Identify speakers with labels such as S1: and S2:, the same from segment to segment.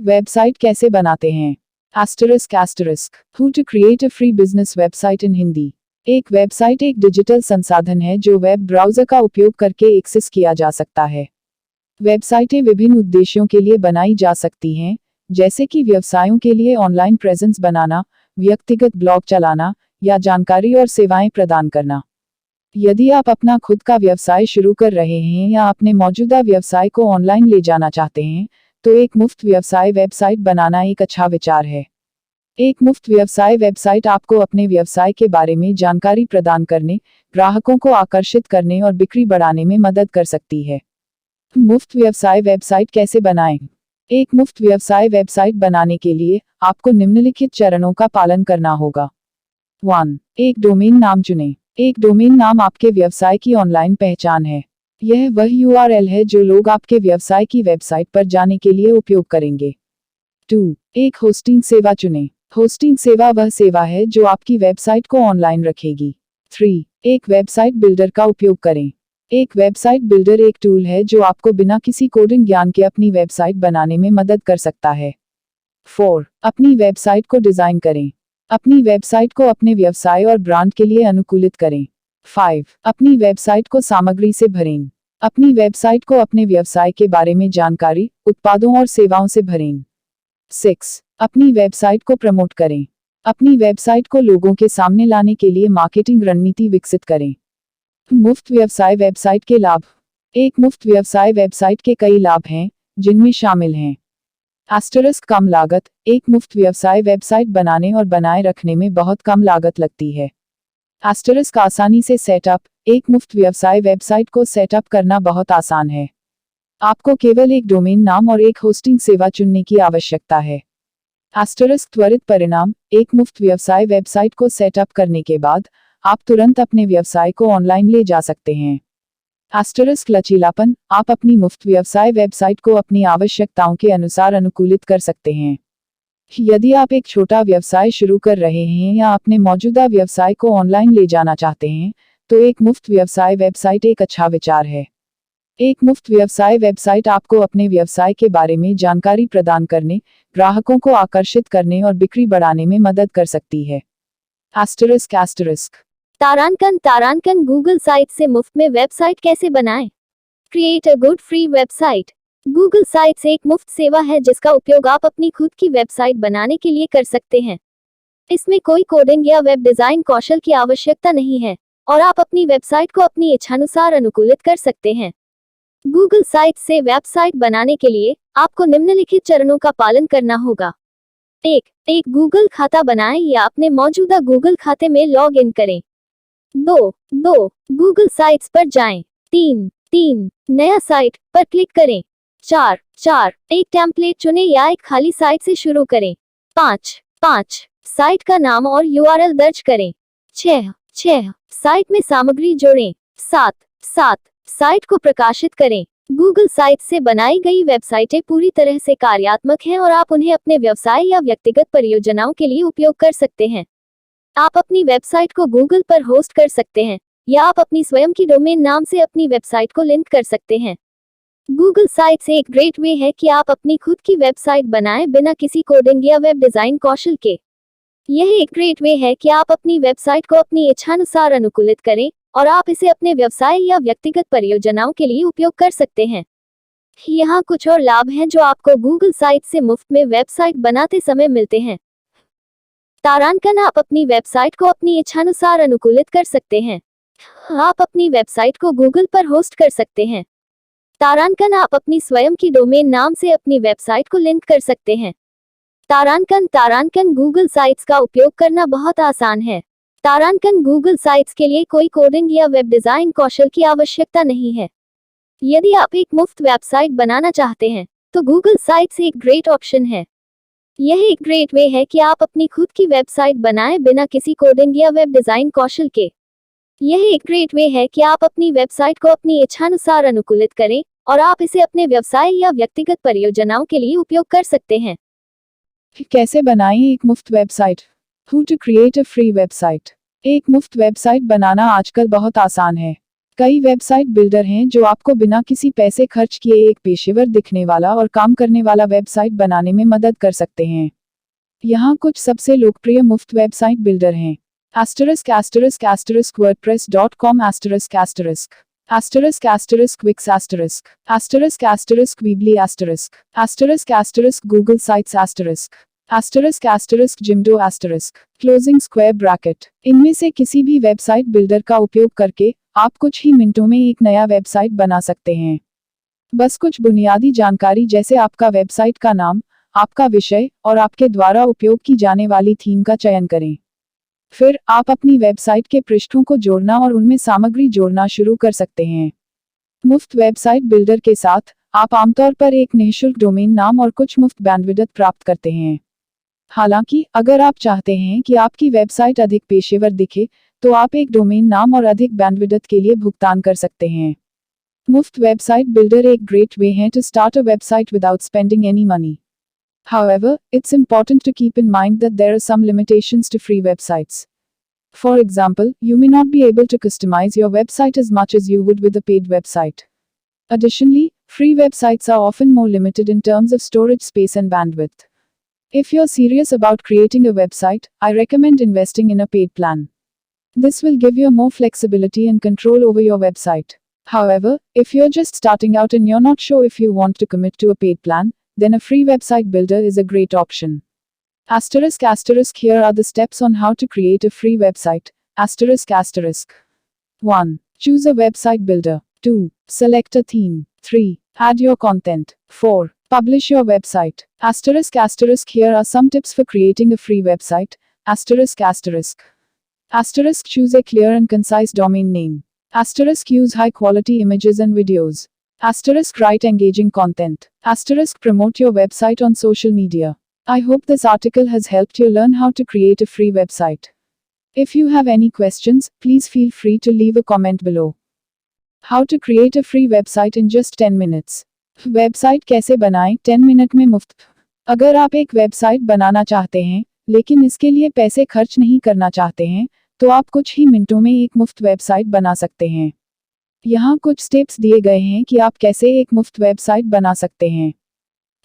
S1: Website कैसे बनाते हैं? **** Who to create a free business website in Hindi. एक वेबसाइट एक डिजिटल संसाधन है जो वेब ब्राउज़र का उपयोग करके एक्सेस किया जा सकता है। वेबसाइटें विभिन्न उद्देश्यों के लिए बनाई जा सकती हैं, जैसे कि व्यवसायों के लिए ऑनलाइन प्रेजेंस बनाना, व्यक्तिगत ब्लॉग चलाना, या जानकारी और सेवाएं प्रदान करना। यदि आप अपना खुद का व्यवसाय शुरू कर रहे हैं या अपने मौजूदा व्यवसाय को ऑनलाइन ले जाना चाहते हैं, तो एक मुफ्त व्यवसाय वेबसाइट बनाना एक अच्छा विचार है। एक मुफ्त व्यवसाय वेबसाइट आपको अपने व्यवसाय के बारे में जानकारी प्रदान करने, ग्राहकों को आकर्षित करने और बिक्री बढ़ाने में मदद कर सकती है। मुफ्त व्यवसाय वेबसाइट कैसे बनाएं? एक मुफ्त व्यवसाय वेबसाइट बनाने के लिए आपको निम्नलिखित चरणों का पालन करना होगा। 1. एक डोमेन नाम चुनें। एक डोमेन नाम आपके व्यवसाय की ऑनलाइन पहचान है। यह वह URL है जो लोग आपके व्यवसाय की वेबसाइट पर जाने के लिए उपयोग करेंगे। 2. एक होस्टिंग सेवा चुनें। होस्टिंग सेवा वह सेवा है जो आपकी वेबसाइट को ऑनलाइन रखेगी। 3. एक वेबसाइट बिल्डर का उपयोग करें। एक वेबसाइट बिल्डर एक टूल है जो आपको बिना किसी कोडिंग ज्ञान के अपनी वेबसाइट बनाने में मदद कर सकता है। 4. अपनी वेबसाइट को डिज़ाइन करें। अपनी वेबसाइट को अपने व्यवसाय और ब्रांड के लिए अनुकूलित करें। 5. अपनी वेबसाइट को सामग्री से भरें। अपनी वेबसाइट को अपने व्यवसाय के बारे में जानकारी, उत्पादों और सेवाओं से भरें। 6. अपनी वेबसाइट को प्रमोट करें। अपनी वेबसाइट को लोगों के सामने लाने के लिए मार्केटिंग रणनीति विकसित करें। मुफ्त व्यवसाय वेबसाइट के लाभ। एक मुफ्त व्यवसाय वेबसाइट के कई लाभ हैं, जिनमें शामिल हैं: कम लागत। एक मुफ्त व्यवसाय वेबसाइट बनाने और बनाए रखने में बहुत कम लागत लगती है। आसानी से सेटअप। एक मुफ्त व्यवसाय वेबसाइट को सेटअप करना बहुत आसान है। आपको केवल एक डोमेन नाम और एक होस्टिंग सेवा चुनने की आवश्यकता है। त्वरित परिणाम। एक मुफ्त व्यवसाय वेबसाइट को सेटअप करने के बाद आप तुरंत अपने व्यवसाय को ऑनलाइन ले जा सकते हैं। लचीलापन। आप अपनी मुफ्त व्यवसाय वेबसाइट को अपनी आवश्यकताओं के अनुसार अनुकूलित कर सकते हैं। यदि आप एक छोटा व्यवसाय शुरू कर रहे हैं या अपने मौजूदा व्यवसाय को ऑनलाइन ले जाना चाहते हैं, तो एक मुफ्त व्यवसाय वेबसाइट एक अच्छा विचार है। एक मुफ्त व्यवसाय वेबसाइट आपको अपने व्यवसाय के बारे में जानकारी प्रदान करने, ग्राहकों को आकर्षित करने और बिक्री बढ़ाने में मदद कर सकती है।
S2: तारांकन गूगल साइट से मुफ्त में वेबसाइट कैसे बनाएं? Create a good free website. Google sites एक मुफ्त सेवा है जिसका उपयोग आप अपनी खुद की वेबसाइट बनाने के लिए कर सकते हैं। इसमें कोई कोडिंग या वेब डिजाइन कौशल की आवश्यकता नहीं है और आप अपनी वेबसाइट को अपनी इच्छानुसार अनुकूलित कर सकते हैं। गूगल साइट से वेबसाइट बनाने के लिए आपको निम्नलिखित चरणों का पालन करना होगा। 1. गूगल खाता बनाएं या अपने मौजूदा गूगल खाते में लॉग इन करें। 2. गूगल साइट्स पर जाएं। 3. नया साइट पर क्लिक करें। 4. एक टेम्पलेट चुनें या एक खाली साइट से शुरू करें। 5. साइट का नाम और URL दर्ज करें। 6. साइट में सामग्री जोड़ें। 7. साइट को प्रकाशित करें। गूगल साइट से बनाई गई वेबसाइटें पूरी तरह से कार्यात्मक हैं और आप उन्हें अपने व्यवसाय या व्यक्तिगत परियोजनाओं के लिए उपयोग कर सकते हैं। आप अपनी वेबसाइट को गूगल पर होस्ट कर सकते हैं या आप अपनी स्वयं की डोमेन नाम से अपनी वेबसाइट को लिंक कर सकते हैं। गूगल साइट्स एक ग्रेट वे है कि आप अपनी खुद की वेबसाइट बनाएं बिना किसी कोडिंग या वेब डिजाइन कौशल के। यह एक ग्रेट वे है कि आप अपनी वेबसाइट को अपनी इच्छानुसार अनुकूलित करें और आप इसे अपने व्यवसाय या व्यक्तिगत परियोजनाओं के लिए उपयोग कर सकते हैं। यहाँ कुछ और लाभ हैं जो आपको गूगल साइट से मुफ्त में वेबसाइट बनाते समय मिलते हैं। आप अपनी वेबसाइट को अपनी इच्छानुसार अनुकूलित कर सकते हैं। आप अपनी वेबसाइट को गूगल पर होस्ट कर सकते हैं। आप अपनी स्वयं की डोमेन नाम से अपनी वेबसाइट को लिंक कर सकते हैं। गूगल साइट्स का उपयोग करना बहुत आसान है। गूगल साइट्स के लिए कोई कोडिंग या वेब डिजाइन कौशल की आवश्यकता नहीं है। यदि आप एक मुफ्त वेबसाइट बनाना चाहते हैं, तो गूगल साइट्स एक ग्रेट ऑप्शन है। यह एक ग्रेट वे है कि आप अपनी खुद की वेबसाइट बनाएं बिना किसी कोडिंग या वेब डिजाइन कौशल के। यह एक ग्रेट वे है कि आप अपनी वेबसाइट को अपनी इच्छानुसार अनुकूलित करें और आप इसे अपने व्यवसाय या व्यक्तिगत परियोजनाओं के लिए उपयोग कर सकते हैं।
S1: कैसे बनाएं एक मुफ्त website? How to create a free website? एक मुफ्त वेबसाइट बनाना आजकल बहुत आसान है। कई वेबसाइट बिल्डर हैं जो आपको बिना किसी पैसे खर्च किए एक पेशेवर दिखने वाला और काम करने वाला वेबसाइट बनाने में मदद कर सकते हैं। यहाँ कुछ सबसे लोकप्रिय मुफ्त वेबसाइट बिल्डर हैं। ****wordpress.com ****wix ****weebly ****Google Sites ****Jimdo closing square bracket। इनमें से किसी भी वेबसाइट बिल्डर का उपयोग करके आप कुछ ही मिनटों में एक नया वेबसाइट बना सकते हैं। बस कुछ बुनियादी जानकारी जैसे आपका वेबसाइट का नाम, आपका विषय और आपके द्वारा उपयोग की जाने वाली थीम का चयन करें। फिर आप अपनी वेबसाइट के पृष्ठों को जोड़ना और उनमें सामग्री जोड़ना शुरू कर सकते हैं। मुफ्त वेबसाइट बिल्डर के साथ आप आमतौर पर एक निःशुल्क डोमेन नाम और कुछ मुफ्त बैंडविड्थ प्राप्त करते हैं। हालांकि अगर आप चाहते हैं कि आपकी वेबसाइट अधिक पेशेवर दिखे, तो आप एक डोमेन नाम और अधिक बैंडविड्थ के लिए भुगतान कर सकते हैं। मुफ्त वेबसाइट बिल्डर एक ग्रेट वे है to start a website without spending any money. However, it's important to keep in mind that there are some limitations to free websites. For example, you may not be able to customize your website as much as you would with a paid website. Additionally, free websites are often more limited in terms of storage space and bandwidth. If you're serious about creating a website, I recommend investing in a paid plan. This will give you more flexibility and control over your website. However, if you're just starting out and you're not sure if you want to commit to a paid plan, then a free website builder is a great option. Here are the steps on how to create a free website. 1. Choose a website builder. 2. Select a theme. 3. Add your content. 4. Publish your website. Here are some tips for creating a free website. Choose a clear and concise domain name. Use high quality images and videos. Write engaging content. Promote your website on social media. I hope this article has helped you learn how to create a free website. If you have any questions, please feel free to leave a comment below. How to create a free website in just 10 minutes. Website कैसे बनाएं 10 minute में मुफ्त। अगर आप एक website बनाना चाहते हैं, लेकिन इसके लिए पैसे खर्च नहीं करना चाहते हैं, तो आप कुछ ही मिनटों में एक मुफ्त वेबसाइट बना सकते हैं। यहाँ कुछ स्टेप्स दिए गए हैं कि आप कैसे एक मुफ्त वेबसाइट बना सकते हैं।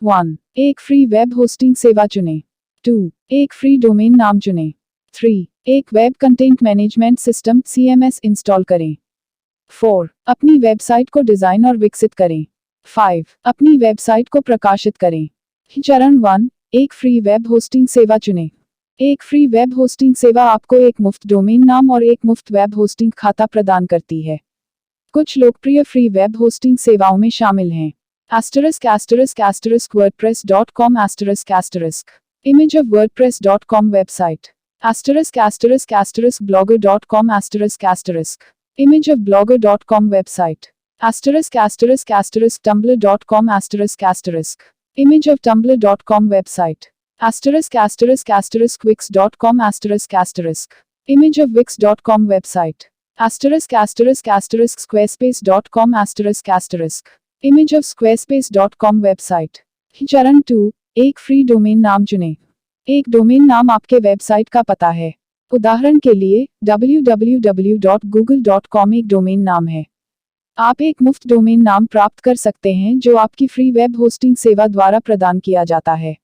S1: 1. एक फ्री वेब होस्टिंग सेवा चुनें। 2. एक फ्री डोमेन नाम चुनें। 3. एक web content management system CMS install करें। 4. अपनी वेबसाइट को डिजाइन और विकसित करें। 5. अपनी वेबसाइट को प्रकाशित करें। चरण 1. एक फ्री वेब होस्टिंग सेवा चुनें। एक फ्री वेब होस्टिंग सेवा आपको एक मुफ्त डोमेन नाम और एक मुफ्त वेब होस्टिंग खाता प्रदान करती है। कुछ लोकप्रिय फ्री वेब होस्टिंग सेवाओं में शामिल हैं ****WordPress.com Image of WordPress.com website ****blogger.com Image of blogger.com website ****tumblr.com Image of tumblr.com website ****wix.com Image of wix.com website ****squarespace.com Image of squarespace.com website। चरण 2. एक फ्री डोमेन नाम चुनें। एक डोमेन नाम आपके वेबसाइट का पता है। उदाहरण के लिए www.google.com एक डोमेन नाम है। आप एक मुफ्त डोमेन नाम प्राप्त कर सकते हैं जो आपकी फ्री वेब होस्टिंग सेवा द्वारा प्रदान किया जाता है,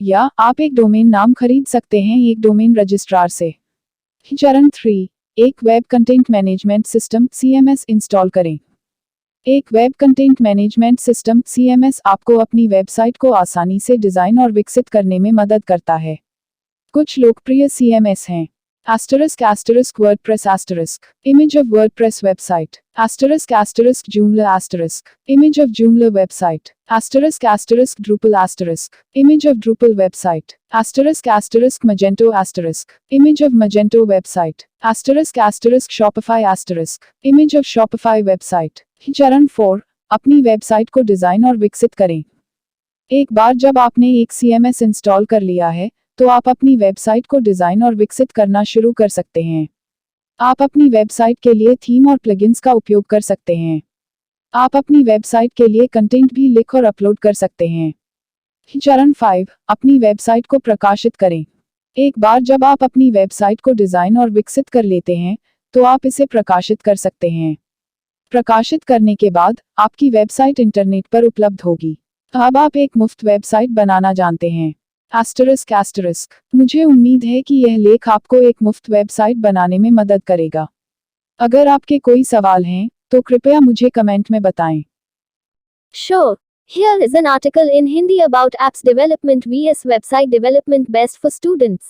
S1: या आप एक डोमेन नाम खरीद सकते हैं एक डोमेन रजिस्ट्रार से। चरण 3. एक web content management system CMS install करें। एक web content management system CMS आपको अपनी वेबसाइट को आसानी से डिजाइन और विकसित करने में मदद करता है। कुछ लोकप्रिय CMS हैं ****WordPress Image of WordPress website ****Joomla Image of Joomla website ****Drupal Image of Drupal website ****Magento Image of Magento website ****Shopify Image of Shopify website। चरण 4. अपनी वेबसाइट को डिजाइन और विकसित करें। एक बार जब आपने एक CMS इंस्टॉल कर लिया है, तो आप अपनी वेबसाइट को डिजाइन और विकसित करना शुरू कर सकते हैं। आप अपनी वेबसाइट के लिए थीम और प्लगइन्स का उपयोग कर सकते हैं। आप अपनी वेबसाइट के लिए कंटेंट भी लिख और अपलोड कर सकते हैं। चरण 5. अपनी वेबसाइट को प्रकाशित करें। एक बार जब आप अपनी वेबसाइट को डिजाइन और विकसित कर लेते हैं, तो आप इसे प्रकाशित कर सकते हैं। प्रकाशित करने के बाद आपकी वेबसाइट इंटरनेट पर उपलब्ध होगी। अब आप एक मुफ्त वेबसाइट बनाना जानते हैं। ****। मुझे उम्मीद है कि यह लेख आपको एक मुफ्त वेबसाइट बनाने में मदद करेगा। अगर आपके कोई सवाल हैं, तो कृपया मुझे कमेंट में बताएं।
S2: Sure. Here is an article in Hindi about apps development vs website development best for students.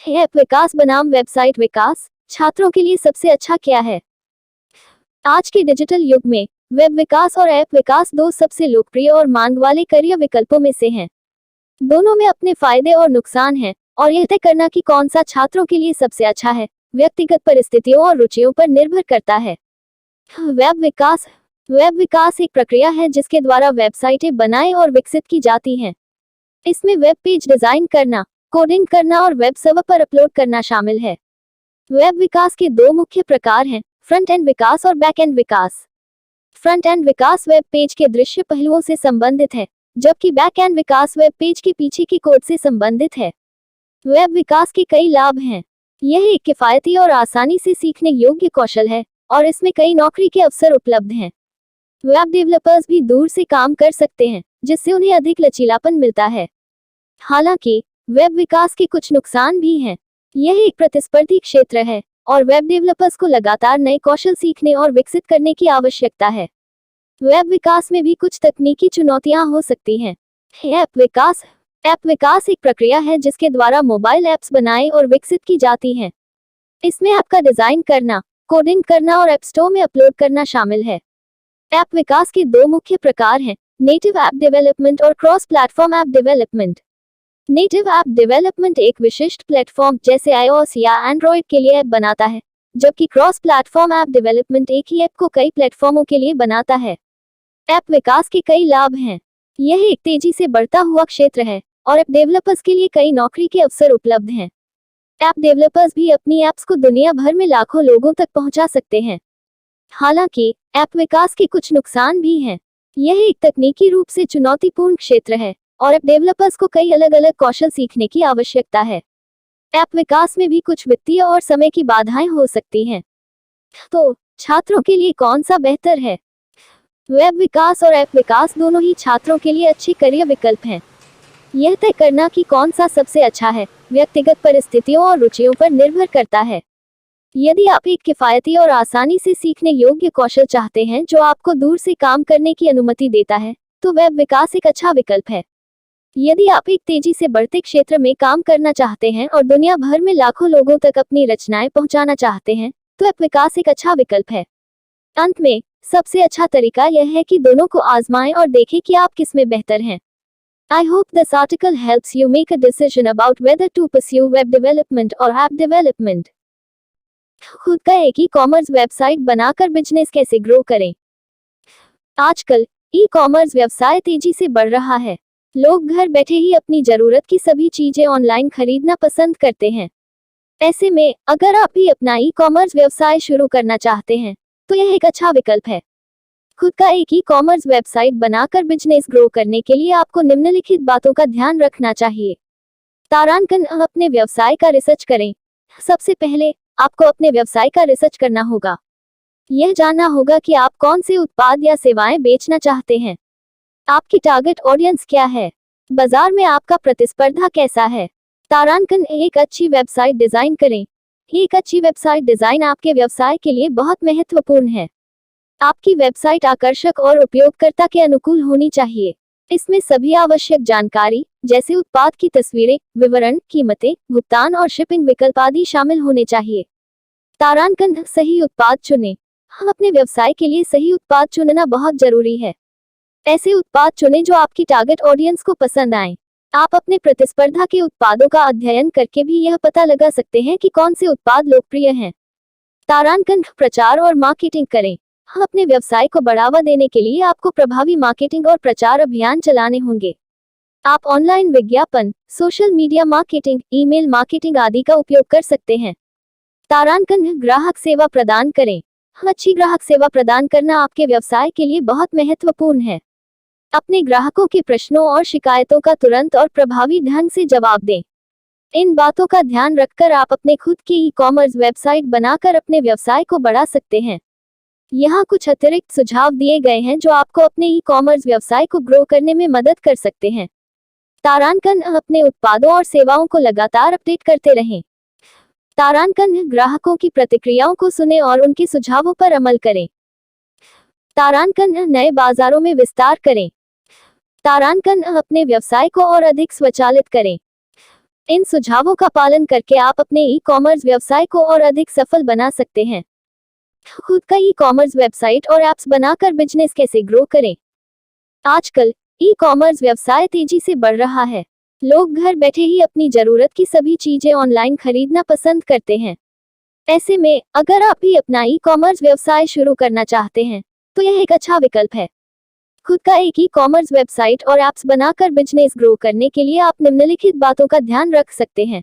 S2: App विकास बनाम वेबसाइट विकास, छात्रों के लिए सबसे अच्छा क्या है? आज के डिजिटल युग में वेब विकास और ऐप विकास दो सबसे लोकप्रिय और मांग वाले करियर विकल्पों में से हैं। दोनों में अपने फायदे और नुकसान हैं, और यह तय करना कि कौन सा छात्रों के लिए सबसे अच्छा है, व्यक्तिगत परिस्थितियों और रुचियों पर निर्भर करता है। वेब विकास एक प्रक्रिया है जिसके द्वारा वेबसाइटें बनाई और विकसित की जाती हैं। इसमें वेब पेज डिजाइन करना, कोडिंग करना और वेब सर्वर पर अपलोड करना शामिल है। वेब विकास के दो मुख्य प्रकार हैं, फ्रंट एंड विकास और back and Vikas. Front end Vikas web page के दृश्य पहलुओं से संबंधित है, जबकि back and Vikas web page के पीछे की कोड से संबंधित है। वेब विकास के कई लाभ हैं। यह एक किफायती और आसानी से सीखने योग्य कौशल है, और इसमें कई नौकरी के अवसर उपलब्ध हैं। वेब डेवलपर्स भी दूर से काम कर सकते हैं, जिससे उन्हें अधिक लचीलापन मिलता है। हालांकि वेब विकास के कुछ नुकसान भी हैं। यह एक प्रतिस्पर्धी क्षेत्र है, और वेब डेवलपर्स को लगातार नए कौशल सीखने और विकसित करने की आवश्यकता है। वेब विकास में भी कुछ तकनीकी चुनौतियां हो सकती हैं। ऐप विकास एक प्रक्रिया है जिसके द्वारा मोबाइल ऐप्स बनाए और विकसित की जाती हैं। इसमें ऐप का डिजाइन करना, कोडिंग करना और ऐप स्टोर में अपलोड करना शामिल है। ऐप विकास के दो मुख्य प्रकार हैं, नेटिव ऐप डेवलपमेंट और cross platform app development. Native app development एक विशिष्ट प्लेटफॉर्म जैसे iOS या एंड्रॉयड के लिए ऐप बनाता है, जबकि क्रॉस प्लेटफॉर्म ऐप डेवलपमेंट एक ही ऐप को कई प्लेटफॉर्मों के लिए बनाता है। ऐप विकास के कई लाभ हैं। यह एक तेजी से बढ़ता हुआ क्षेत्र है, और ऐप डेवलपर्स के लिए कई नौकरी के अवसर उपलब्ध हैं। ऐप डेवलपर्स भी अपनी ऐप्स को दुनिया भर में लाखों लोगों तक पहुंचा सकते हैं। हालांकि ऐप विकास के कुछ नुकसान भी हैं। यह एक तकनीकी रूप से चुनौतीपूर्ण क्षेत्र है, और ऐप डेवलपर्स को कई अलग अलग कौशल सीखने की आवश्यकता है। ऐप विकास में भी कुछ वित्तीय और समय की बाधाएं हो सकती हैं। तो छात्रों के लिए कौन सा बेहतर है? वेब विकास और ऐप विकास दोनों ही छात्रों के लिए अच्छे करियर विकल्प हैं। यह तय करना कि कौन सा सबसे अच्छा है, व्यक्तिगत परिस्थितियों और रुचियों पर निर्भर करता है। यदि आप एक किफायती और आसानी से सीखने योग्य कौशल चाहते हैं जो आपको दूर से काम करने की अनुमति देता है, तो वेब विकास एक अच्छा विकल्प है। यदि आप एक तेजी से बढ़ते क्षेत्र में काम करना चाहते हैं और दुनिया भर में लाखों लोगों तक अपनी रचनाएं पहुंचाना चाहते हैं, तो ऐप विकास एक अच्छा विकल्प है। अंत में सबसे अच्छा तरीका यह है कि दोनों को आजमाएं और देखें कि आप किस में बेहतर हैं। I hope this article helps you make a decision about whether to pursue web development or app development. खुद का एक ई-कॉमर्स वेबसाइट बनाकर बिजनेस कैसे ग्रो करें? आजकल ई-कॉमर्स व्यवसाय तेजी से बढ़ रहा है। लोग घर बैठे ही अपनी जरूरत की सभी चीजें ऑनलाइन खरीदना पसंद करते हैं। ऐसे में अगर आप भी अपना ई-कॉमर्स व्यवसाय शुरू करना चाहते हैं, तो यह एक अच्छा विकल्प है। खुद का एक ई-कॉमर्स वेबसाइट बनाकर बिजनेस ग्रो करने के लिए आपको निम्नलिखित बातों का ध्यान रखना चाहिए। तारांकन अपने व्यवसाय का रिसर्च करें। सबसे पहले आपको अपने व्यवसाय का रिसर्च करना होगा। यह जानना होगा कि आप कौन से उत्पाद या सेवाएं बेचना चाहते हैं। आपकी टारगेट ऑडियंस क्या है? बाजार में आपका प्रतिस्पर्धा कैसा है? तारांकन एक अच्छी वेबसाइट डिजाइन करें। एक अच्छी वेबसाइट डिजाइन आपके व्यवसाय के लिए बहुत महत्वपूर्ण है। आपकी वेबसाइट आकर्षक और उपयोगकर्ता के अनुकूल होनी चाहिए। इसमें सभी आवश्यक जानकारी, जैसे उत्पाद की तस्वीरें, विवरण, कीमतें, भुगतान और शिपिंग विकल्प आदि शामिल होने चाहिए। तारांकन सही उत्पाद चुनें। हम अपने व्यवसाय के लिए सही उत्पाद चुनना बहुत जरूरी है। ऐसे उत्पाद चुनें जो आपकी टारगेट ऑडियंस को पसंद आए। आप अपने प्रतिस्पर्धा के उत्पादों का अध्ययन करके भी यह पता लगा सकते हैं कि कौन से उत्पाद लोकप्रिय हैं। तारांकन प्रचार और मार्केटिंग करें। अपने व्यवसाय को बढ़ावा देने के लिए आपको प्रभावी मार्केटिंग और प्रचार अभियान चलाने होंगे। आप ऑनलाइन विज्ञापन, social media marketing, email marketing आदि का उपयोग कर सकते हैं। तारांकन ग्राहक सेवा प्रदान करें। अच्छी ग्राहक सेवा प्रदान करना आपके व्यवसाय के लिए बहुत महत्वपूर्ण है। अपने ग्राहकों के प्रश्नों और शिकायतों का तुरंत और प्रभावी ढंग से जवाब दें। इन बातों का ध्यान रखकर आप अपने खुद की ई-कॉमर्स वेबसाइट बनाकर अपने व्यवसाय को बढ़ा सकते हैं। यहाँ कुछ अतिरिक्त सुझाव दिए गए हैं जो आपको अपने ई कॉमर्स व्यवसाय को ग्रो करने में मदद कर सकते हैं। तारांकन अपने उत्पादों और सेवाओं को लगातार अपडेट करते रहें। तारांकन ग्राहकों की प्रतिक्रियाओं को सुने और उनके सुझावों पर अमल करें। तारांकन नए बाजारों में विस्तार करें। तारांकन अपने व्यवसाय को और अधिक स्वचालित करें। इन सुझावों का पालन करके आप अपने ई कॉमर्स व्यवसाय को और अधिक सफल बना सकते हैं। खुद का ई कॉमर्स वेबसाइट और ऐप्स बनाकर बिजनेस कैसे ग्रो करें। आजकल ई कॉमर्स व्यवसाय तेजी से बढ़ रहा है। लोग घर बैठे ही अपनी जरूरत की सभी चीजें ऑनलाइन खरीदना पसंद करते हैं। ऐसे में अगर आप भी अपना ई कॉमर्स व्यवसाय शुरू करना चाहते हैं तो यह एक अच्छा विकल्प है। खुद का एक ई कॉमर्स वेबसाइट और ऐप्स बनाकर बिजनेस ग्रो करने के लिए आप निम्नलिखित बातों का ध्यान रख सकते हैं।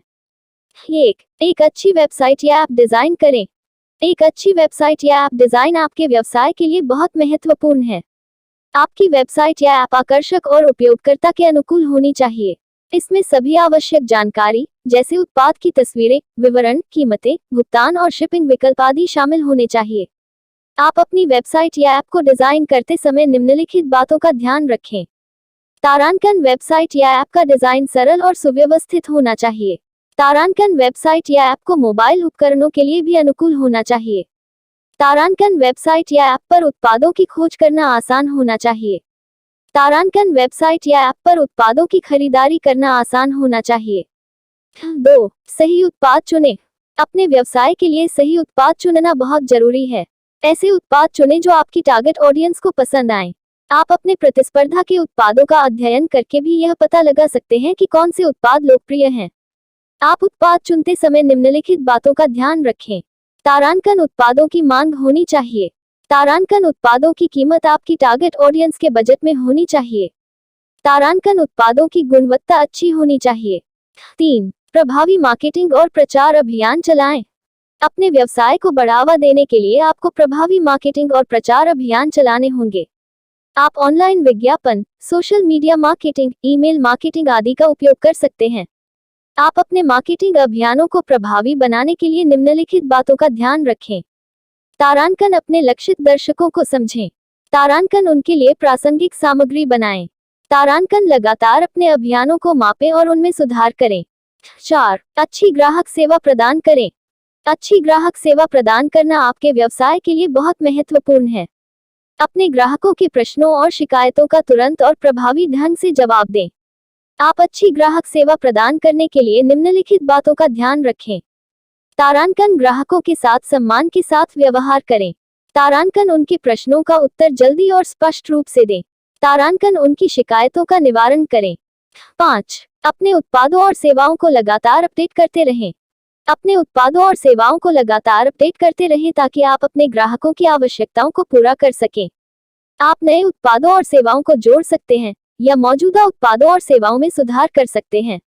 S2: एक अच्छी वेबसाइट या ऐप डिजाइन करें। एक अच्छी वेबसाइट या ऐप डिजाइन आपके व्यवसाय के लिए बहुत महत्वपूर्ण है। आपकी वेबसाइट या ऐप आकर्षक और उपयोगकर्ता के अनुकूल होनी चाहिए। इसमें सभी आवश्यक जानकारी जैसे उत्पाद की तस्वीरें, विवरण, कीमतें, भुगतान और शिपिंग विकल्प आदि शामिल होने चाहिए। आप अपनी वेबसाइट या ऐप को डिजाइन करते समय निम्नलिखित बातों का ध्यान रखें। तारांकन वेबसाइट या ऐप का डिजाइन सरल और सुव्यवस्थित होना चाहिए। तारांकन वेबसाइट या ऐप को मोबाइल उपकरणों के लिए भी अनुकूल होना चाहिए। तारांकन वेबसाइट या ऐप पर उत्पादों की खोज करना आसान होना चाहिए। तारांकन वेबसाइट या ऐप पर उत्पादों की खरीदारी करना आसान होना चाहिए। 2. सही उत्पाद चुनें। अपने व्यवसाय के लिए सही उत्पाद चुनना बहुत जरूरी है। ऐसे उत्पाद चुनें जो आपकी टारगेट ऑडियंस को पसंद आए। आप अपने प्रतिस्पर्धा के उत्पादों का अध्ययन करके भी यह पता लगा सकते हैं कि कौन से उत्पाद लोकप्रिय हैं। आप उत्पाद चुनते समय निम्नलिखित बातों का ध्यान रखें। तारांकन उत्पादों की मांग होनी चाहिए। तारांकन उत्पादों की कीमत आपकी टारगेट ऑडियंस के बजट में होनी चाहिए। तारांकन उत्पादों की गुणवत्ता अच्छी होनी चाहिए। 3. प्रभावी मार्केटिंग और प्रचार अभियान चलाएं। अपने व्यवसाय को बढ़ावा देने के लिए आपको प्रभावी मार्केटिंग और प्रचार अभियान चलाने होंगे। आप ऑनलाइन विज्ञापन, social media marketing, email marketing आदि का उपयोग कर सकते हैं। आप अपने मार्केटिंग अभियानों को प्रभावी बनाने के लिए निम्नलिखित बातों का ध्यान रखें। तारांकन अपने लक्षित दर्शकों को समझें। तारांकन उनके लिए प्रासंगिक सामग्री बनाएं। तारांकन लगातार अपने अभियानों को मापें और उनमें सुधार करें। 4. अच्छी ग्राहक सेवा प्रदान करें। अच्छी ग्राहक सेवा प्रदान करना आपके व्यवसाय के लिए बहुत महत्वपूर्ण है। अपने ग्राहकों के प्रश्नों और शिकायतों का तुरंत और प्रभावी ढंग से जवाब दें। आप अच्छी ग्राहक सेवा प्रदान करने के लिए निम्नलिखित बातों का ध्यान रखें। तारांकन ग्राहकों के साथ सम्मान के साथ व्यवहार करें। तारांकन उनके प्रश्नों का उत्तर जल्दी और स्पष्ट रूप से दें। तारांकन उनकी शिकायतों का निवारण करें। 5. अपने उत्पादों और सेवाओं को लगातार अपडेट करते रहें। अपने उत्पादों और सेवाओं को लगातार अपडेट करते रहें ताकि आप अपने ग्राहकों की आवश्यकताओं को पूरा कर सकें। आप नए उत्पादों और सेवाओं को जोड़ सकते हैं या मौजूदा उत्पादों और सेवाओं में सुधार कर सकते हैं।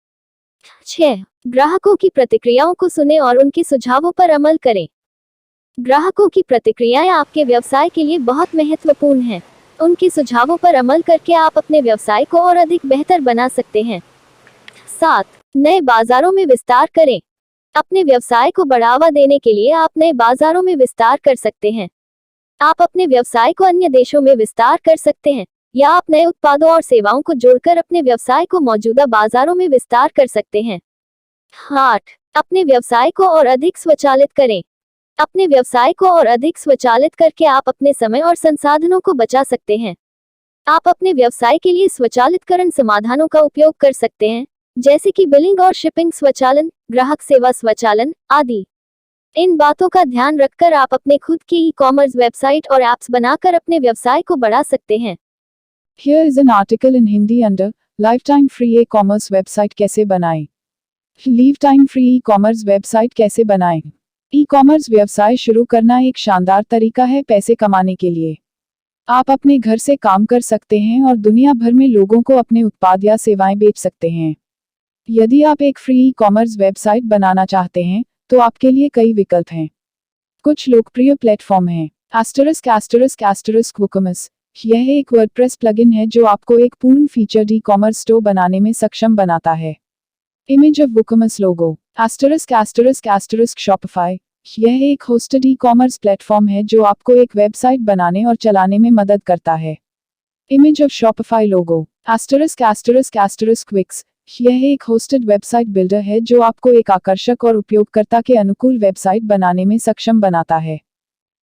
S2: 6. ग्राहकों की प्रतिक्रियाओं को सुनें और उनके सुझावों पर अमल करें। ग्राहकों की प्रतिक्रियाएं आपके व्यवसाय के लिए बहुत महत्वपूर्ण हैं। उनके सुझावों पर अमल करके आप अपने व्यवसाय को और अधिक बेहतर बना सकते हैं। 7. नए बाजारों में विस्तार करें। अपने व्यवसाय को बढ़ावा देने के लिए आप नए बाजारों में विस्तार कर सकते हैं। आप अपने व्यवसाय को अन्य देशों में विस्तार कर सकते हैं या आप नए उत्पादों और सेवाओं को जोड़कर अपने व्यवसाय को मौजूदा बाजारों में विस्तार कर सकते हैं। 8. अपने व्यवसाय को और अधिक स्वचालित करें। अपने व्यवसाय को और अधिक स्वचालित करके आप अपने समय और संसाधनों को बचा सकते हैं। आप अपने व्यवसाय के लिए स्वचालितकरण समाधानों का उपयोग कर सकते हैं, जैसे कि बिलिंग और शिपिंग स्वचालन, ग्राहक सेवा स्वचालन आदि। इन बातों का ध्यान रखकर आप अपने खुद की ई कॉमर्स वेबसाइट और ऐप्स बनाकर अपने व्यवसाय को बढ़ा सकते हैं।
S1: Here is an article in Hindi under Lifetime Free E-commerce website कैसे बनाएं। Lifetime Free E-commerce website कैसे बनाएं। ई-कॉमर्स व्यवसाय शुरू करना एक शानदार तरीका है पैसे कमाने के लिए। आप अपने घर से काम कर सकते हैं और दुनिया भर में लोगों को अपने उत्पाद या सेवाएं बेच सकते हैं। यदि आप एक फ्री ई कॉमर्स वेबसाइट बनाना चाहते हैं तो आपके लिए कई विकल्प हैं। कुछ लोकप्रिय प्लेटफॉर्म हैं। WooCommerce। यह एक वर्डप्रेस प्लगइन है जो आपको एक पूर्ण फीचर्ड ई कॉमर्स स्टोर बनाने में सक्षम बनाता है। Image of WooCommerce logo. **** Shopify। यह एक होस्टेड ई-कॉमर्स प्लेटफॉर्म है जो आपको एक वेबसाइट बनाने और चलाने में मदद करता है। Image of Shopify logo ***** Wix यह एक होस्टेड वेबसाइट बिल्डर है जो आपको एक आकर्षक और उपयोगकर्ता के अनुकूल वेबसाइट बनाने में सक्षम बनाता है।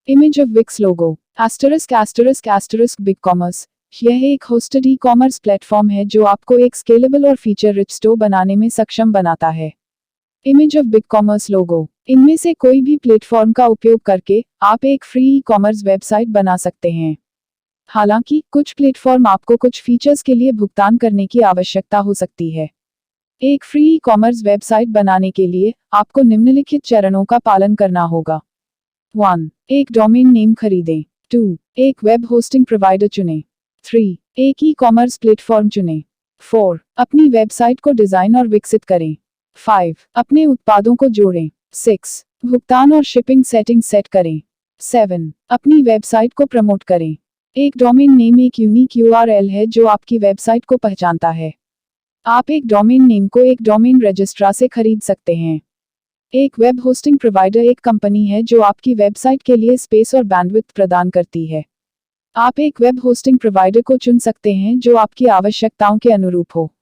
S1: Image of Wix logo ***** BigCommerce यह एक होस्टेड ई-कॉमर्स प्लेटफॉर्म है जो आपको एक स्केलेबल और फीचर रिच स्टोर बनाने में सक्षम बनाता है। इमेज ऑफ बिग कॉमर्स लोगो इनमें से कोई भी प्लेटफॉर्म का उपयोग करके आप एक फ्री ई-कॉमर्स वेबसाइट बना सकते हैं। हालांकि कुछ प्लेटफॉर्म आपको कुछ फीचर्स के लिए भुगतान करने की आवश्यकता हो सकती है। एक फ्री ई कॉमर्स वेबसाइट बनाने के लिए आपको निम्नलिखित चरणों का पालन करना होगा। 1. एक डोमेन नेम खरीदें। 2. एक वेब होस्टिंग प्रोवाइडर चुनें। 3. एक ई कॉमर्स प्लेटफॉर्म चुनें। 4. अपनी वेबसाइट को डिजाइन और विकसित करें। 5. अपने उत्पादों को जोड़ें। 6. भुगतान और शिपिंग सेटिंग सेट करें। 7. अपनी वेबसाइट को प्रमोट करें। एक डोमेन नेम एक यूनिक URL है जो आपकी वेबसाइट को पहचानता है। आप एक डोमेन नेम को एक डोमेन रजिस्ट्रार से खरीद सकते हैं। एक वेब होस्टिंग प्रोवाइडर एक कंपनी है जो आपकी वेबसाइट के लिए स्पेस और बैंडविड्थ प्रदान करती है। आप एक वेब होस्टिंग प्रोवाइडर को चुन सकते हैं जो आपकी आवश्यकताओं के अनुरूप हो।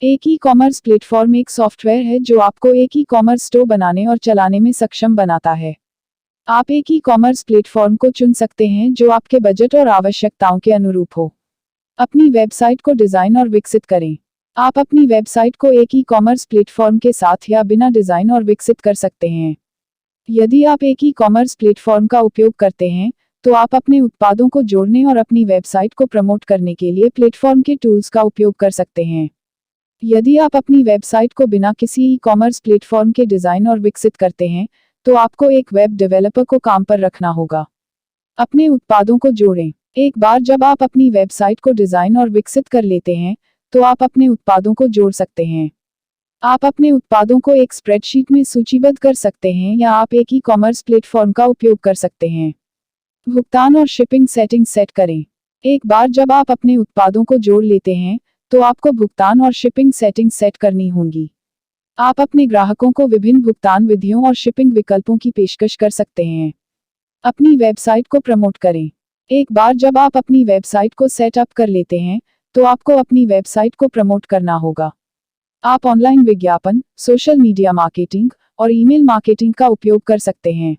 S1: एक ई कॉमर्स प्लेटफॉर्म एक सॉफ्टवेयर है जो आपको एक ई कॉमर्स स्टोर बनाने और चलाने में सक्षम बनाता है। आप एक ई कॉमर्स प्लेटफॉर्म को चुन सकते हैं जो आपके बजट और आवश्यकताओं के अनुरूप हो। अपनी वेबसाइट को डिजाइन और विकसित करें। आप अपनी वेबसाइट को एक ई कॉमर्स प्लेटफॉर्म के साथ या बिना डिजाइन और विकसित कर सकते हैं। यदि आप एक ई कॉमर्स प्लेटफॉर्म का उपयोग करते हैं, तो आप अपने उत्पादों को जोड़ने और अपनी वेबसाइट को प्रमोट करने के लिए प्लेटफॉर्म के टूल्स का उपयोग कर सकते हैं। यदि आप अपनी वेबसाइट को बिना किसी ई कॉमर्स प्लेटफॉर्म के डिजाइन और विकसित करते हैं, तो आपको एक वेब डेवलपर को काम पर रखना होगा। अपने उत्पादों को जोड़ें। एक बार जब आप अपनी वेबसाइट को डिजाइन और विकसित कर लेते हैं, तो आप अपने उत्पादों को जोड़ सकते हैं। आप अपने उत्पादों को एक स्प्रेडशीट में सूचीबद्ध कर सकते हैं या आप एक ई कॉमर्स प्लेटफॉर्म का उपयोग कर सकते हैं। भुगतान और शिपिंग सेटिंग सेट करें। एक बार जब आप अपने उत्पादों को जोड़ लेते हैं, तो आपको भुगतान और शिपिंग सेटिंग सेट करनी होंगी। आप अपने ग्राहकों को विभिन्न भुगतान विधियों और शिपिंग विकल्पों की पेशकश कर सकते हैं। अपनी वेबसाइट को प्रमोट करें। एक बार जब आप अपनी वेबसाइट को सेटअप कर लेते हैं, तो आपको अपनी वेबसाइट को प्रमोट करना होगा। आप ऑनलाइन विज्ञापन, सोशल मीडिया मार्केटिंग और ईमेल मार्केटिंग का उपयोग कर सकते हैं।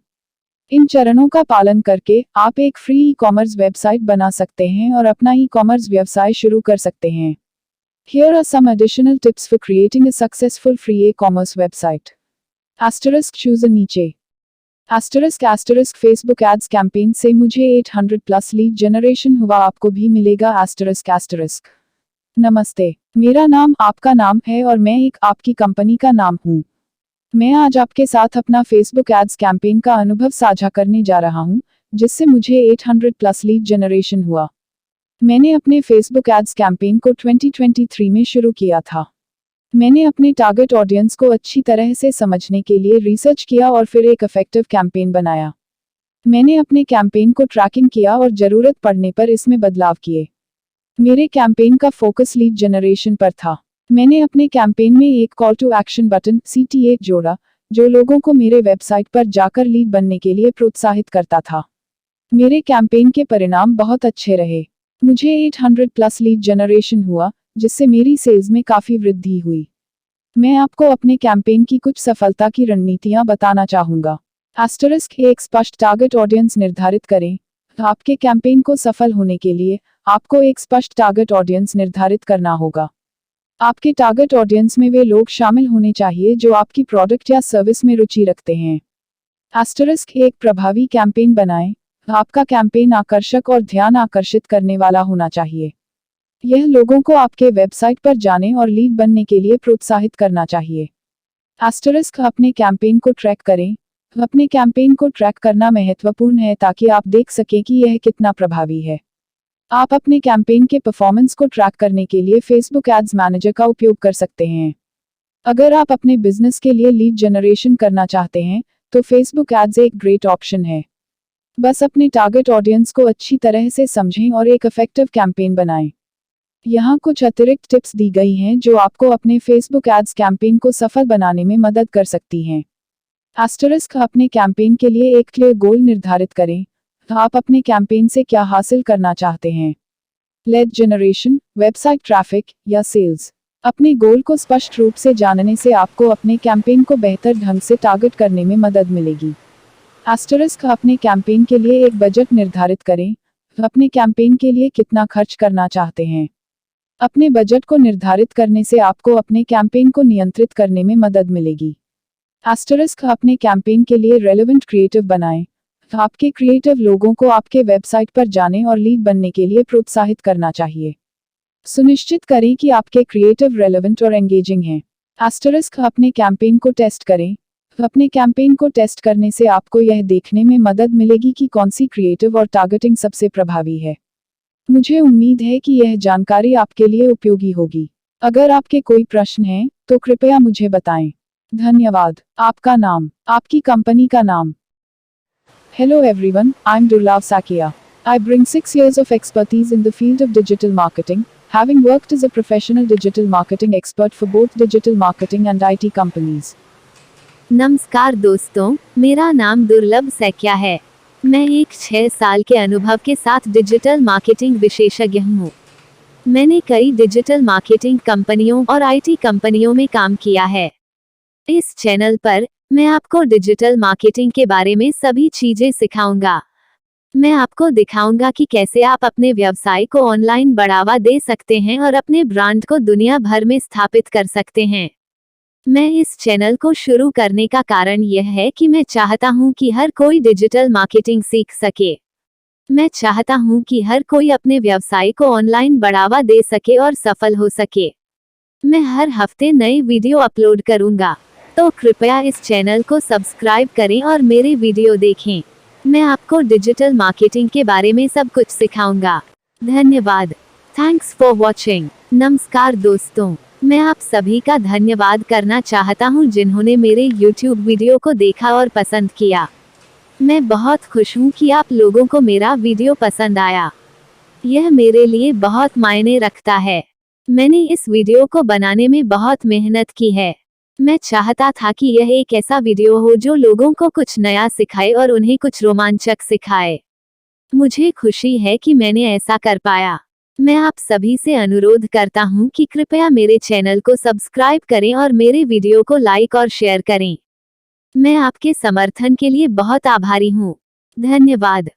S1: इन चरणों का पालन करके आप एक फ्री ई कॉमर्स वेबसाइट बना सकते हैं और अपना ई कॉमर्स व्यवसाय शुरू कर सकते हैं। Here are some additional tips for creating a successful free e-commerce website. **choose a niche. *** Facebook ads campaign से मुझे 800+ लीड जनरेशन हुआ, आपको भी मिलेगा ***. नमस्ते, मेरा नाम आपका नाम है और मैं एक आपकी कंपनी का नाम हूँ। मैं आज आपके साथ अपना Facebook एड्स कैंपेन का अनुभव साझा करने जा रहा हूँ, जिससे मुझे 800+ लीड जनरेशन हुआ। मैंने अपने Facebook एड्स कैंपेन को 2023 में शुरू किया था। मैंने अपने टारगेट ऑडियंस को अच्छी तरह से समझने के लिए रिसर्च किया और फिर एक इफेक्टिव कैंपेन बनाया। मैंने अपने कैंपेन को ट्रैकिंग किया और ज़रूरत पड़ने पर इसमें बदलाव किए। मेरे कैंपेन का फोकस लीड जनरेशन पर था। मैंने अपने कैंपेन में एक call to action button CTA जोड़ा, जो लोगों को मेरे वेबसाइट पर जाकर लीड बनने के लिए प्रोत्साहित करता था। मेरे कैंपेन के परिणाम बहुत अच्छे रहे। मुझे 800+ लीड जनरेशन हुआ, जिससे मेरी सेल्स में काफ़ी वृद्धि हुई। मैं आपको अपने कैंपेन की कुछ सफलता की रणनीतियां बताना चाहूँगा। एक स्पष्ट टारगेट ऑडियंस निर्धारित करें। आपके कैंपेन को सफल होने के लिए आपको एक स्पष्ट टारगेट ऑडियंस निर्धारित करना होगा। आपके टारगेट ऑडियंस में वे लोग शामिल होने चाहिए जो आपकी प्रोडक्ट या सर्विस में रुचि रखते हैं। एक प्रभावी कैंपेन बनाएं। आपका कैंपेन आकर्षक और ध्यान आकर्षित करने वाला होना चाहिए। यह लोगों को आपके वेबसाइट पर जाने और लीड बनने के लिए प्रोत्साहित करना चाहिए। अपने कैंपेन को ट्रैक करें। अपने कैंपेन को ट्रैक करना महत्वपूर्ण है ताकि आप देख सकें कि यह कितना प्रभावी है। आप अपने कैंपेन के परफॉर्मेंस को ट्रैक करने के लिए Facebook एड्स मैनेजर का उपयोग कर सकते हैं। अगर आप अपने बिजनेस के लिए लीड जनरेशन करना चाहते हैं, तो Facebook एड्स एक ग्रेट ऑप्शन है। बस अपने टारगेट ऑडियंस को अच्छी तरह से समझें और एक इफेक्टिव कैंपेन बनाएं। यहाँ कुछ अतिरिक्त टिप्स दी गई हैं जो आपको अपने Facebook एड्स कैंपेन को सफल बनाने में मदद कर सकती हैं। एस्टरिस्क अपने कैंपेन के लिए एक क्लियर गोल निर्धारित करें। आप अपने कैंपेन से क्या हासिल करना चाहते हैं? लीड जनरेशन, वेबसाइट ट्रैफिक या सेल्स? अपने गोल को स्पष्ट रूप से जानने से आपको अपने कैंपेन को बेहतर ढंग से टारगेट करने में मदद मिलेगी। एस्टरिस्क अपने कैंपेन के लिए एक बजट निर्धारित करें। अपने कैंपेन के लिए कितना खर्च करना चाहते हैं? अपने बजट को निर्धारित करने से आपको अपने कैंपेन को नियंत्रित करने में मदद मिलेगी। एस्टरिस्क अपने कैंपेन के लिए रेलेवेंट क्रिएटिव बनाएं। आपके क्रिएटिव लोगों को आपके वेबसाइट पर जाने और लीड बनने के लिए प्रोत्साहित करना चाहिए। सुनिश्चित करें कि आपके क्रिएटिव रेलेवेंट और एंगेजिंग हैं। एस्टरिस्क अपने कैंपेन को टेस्ट करें। अपने कैंपेन को टेस्ट करने से आपको यह देखने में मदद मिलेगी कि कौन सी क्रिएटिव और टारगेटिंग सबसे प्रभावी है। मुझे उम्मीद है कि यह जानकारी आपके लिए उपयोगी होगी। अगर आपके कोई प्रश्न हैं, तो कृपया मुझे बताएं। धन्यवाद। आपका नाम, आपकी कंपनी का नाम। Hello everyone, I'm Durlav Sakia. I bring 6 years of expertise in the field of digital marketing, having worked as a professional digital marketing expert for both digital marketing and IT companies.
S2: नमस्कार दोस्तों, मेरा नाम दुर्लभ सैकिया है। मैं एक 6 साल के अनुभव के साथ डिजिटल मार्केटिंग विशेषज्ञ हूँ। मैंने कई डिजिटल मार्केटिंग कंपनियों और आईटी कंपनियों में काम किया है। इस चैनल पर मैं आपको डिजिटल मार्केटिंग के बारे में सभी चीजें सिखाऊंगा। मैं आपको दिखाऊंगा कि कैसे आप अपने व्यवसाय को ऑनलाइन बढ़ावा दे सकते हैं और अपने ब्रांड को दुनिया भर में स्थापित कर सकते हैं। मैं इस चैनल को शुरू करने का कारण यह है कि मैं चाहता हूं कि हर कोई डिजिटल मार्केटिंग सीख सके। मैं चाहता हूं कि हर कोई अपने व्यवसाय को ऑनलाइन बढ़ावा दे सके और सफल हो सके। मैं हर हफ्ते नए वीडियो अपलोड करूंगा, तो कृपया इस चैनल को सब्सक्राइब करें और मेरे वीडियो देखें। मैं आपको डिजिटल मार्केटिंग के बारे में सब कुछ सिखाऊंगा। धन्यवाद। Thanks for watching. नमस्कार दोस्तों, मैं आप सभी का धन्यवाद करना चाहता हूं जिन्होंने मेरे YouTube वीडियो को देखा और पसंद किया। मैं बहुत खुश हूं कि आप लोगों को मेरा वीडियो पसंद आया। यह मेरे लिए बहुत मायने रखता है। मैंने इस वीडियो को बनाने में बहुत मेहनत की है। मैं चाहता था कि यह एक ऐसा वीडियो हो जो लोगों को कुछ नया सिखाए और उन्हें कुछ रोमांचक सिखाए। मुझे खुशी है कि मैंने ऐसा कर पाया। मैं आप सभी से अनुरोध करता हूं कि कृपया मेरे चैनल को सब्सक्राइब करें और मेरे वीडियो को लाइक और शेयर करें। मैं आपके समर्थन के लिए बहुत आभारी हूं। धन्यवाद।